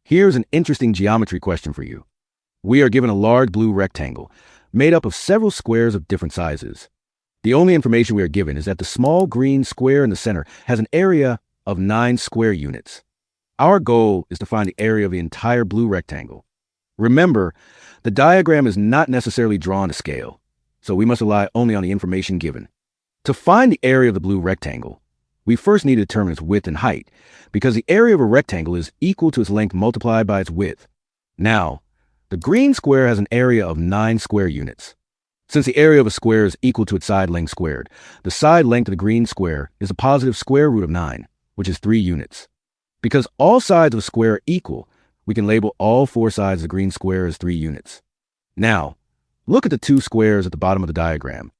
Here's an interesting geometry question for you. We are given a large blue rectangle made up of several squares of different sizes. The only information we are given is that the small green square in the center has an area of 9 square units. Our goal is to find the area of the entire blue rectangle. Remember, the diagram is not necessarily drawn to scale, so we must rely only on the information given. To find the area of the blue rectangle, we first need to determine its width and height, because the area of a rectangle is equal to its length multiplied by its width. Now, the green square has an area of 9 square units. Since the area of a square is equal to its side length squared, the side length of the green square is a positive square root of 9, which is 3 units. Because all sides of a square are equal, we can label all 4 sides of the green square as 3 units. Now, look at the 2 squares at the bottom of the diagram.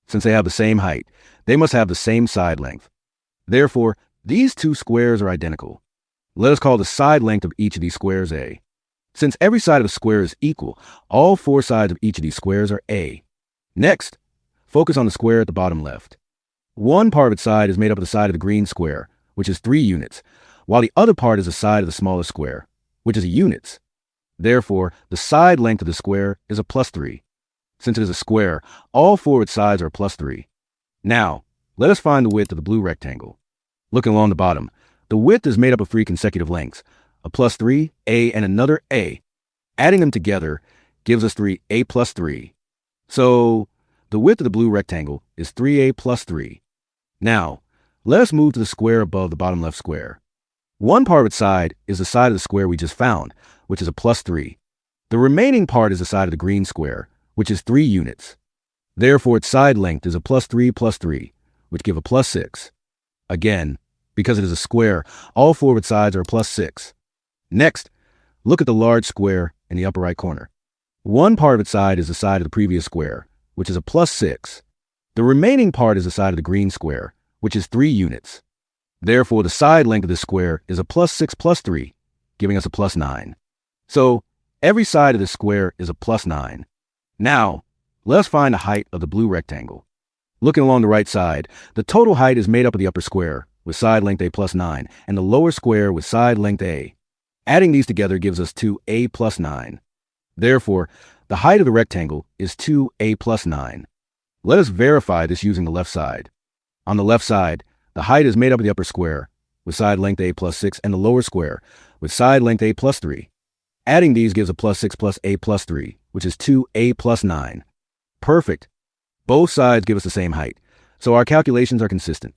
Since they have the same height, they must have the same side length. Therefore, these 2 squares are identical. Let us call the side length of each of these squares A. Since every side of a square is equal, all 4 sides of each of these squares are A. Next, focus on the square at the bottom left. One part of its side is made up of the side of the green square, which is 3 units, while the other part is the side of the smallest square, which is units. Therefore, the side length of the square is a plus 3. Since it is a square, all 4 of its sides are plus 3. Now, let us find the width of the blue rectangle. Looking along the bottom, the width is made up of 3 consecutive lengths, a plus 3, A, and another A. Adding them together gives us 3A plus 3. So, the width of the blue rectangle is 3A plus 3. Now, let us move to the square above the bottom left square. One part of its side is the side of the square we just found, which is a plus 3. The remaining part is the side of the green square, which is 3 units. Therefore, its side length is a plus 3 plus 3, which give a plus 6. Again, because it is a square, all 4 of its sides are a plus 6. Next, look at the large square in the upper right corner. One part of its side is the side of the previous square, which is a plus 6. The remaining part is the side of the green square, which is 3 units. Therefore, the side length of this square is a plus 6 plus 3, giving us a plus 9. So, every side of this square is a plus 9. Now, let us find the height of the blue rectangle. Looking along the right side, the total height is made up of the upper square, with side length A plus 9, and the lower square with side length A. Adding these together gives us 2A plus 9. Therefore, the height of the rectangle is 2A plus 9. Let us verify this using the left side. On the left side, the height is made up of the upper square, with side length A plus 6, and the lower square, with side length A plus 3. Adding these gives a plus 6 plus A plus 3, which is 2A plus 9. Perfect. Both sides give us the same height, so our calculations are consistent.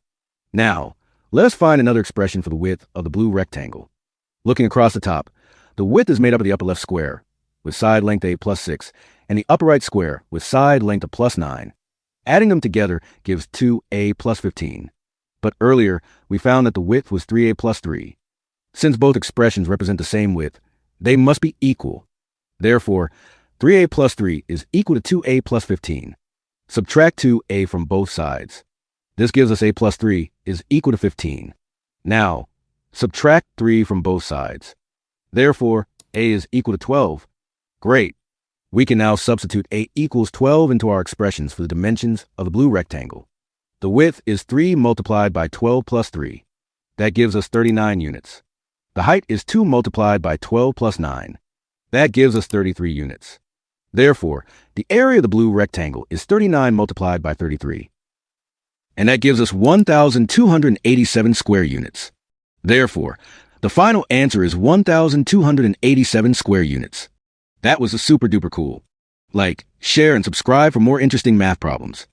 Now, let us find another expression for the width of the blue rectangle. Looking across the top, the width is made up of the upper left square, with side length A plus 6, and the upper right square, with side length of plus 9. Adding them together gives 2A plus 15. But earlier, we found that the width was 3A plus 3. Since both expressions represent the same width, they must be equal. Therefore, 3A plus 3 is equal to 2A plus 15. Subtract 2A from both sides. This gives us A plus 3 is equal to 15. Now, subtract 3 from both sides. Therefore, A is equal to 12. Great. We can now substitute A equals 12 into our expressions for the dimensions of the blue rectangle. The width is 3 multiplied by 12 plus 3. That gives us 39 units. The height is 2 multiplied by 12 plus 9. That gives us 33 units. Therefore, the area of the blue rectangle is 39 multiplied by 33. And that gives us 1,287 square units. Therefore, the final answer is 1,287 square units. That was super duper cool. Like, share, and subscribe for more interesting math problems.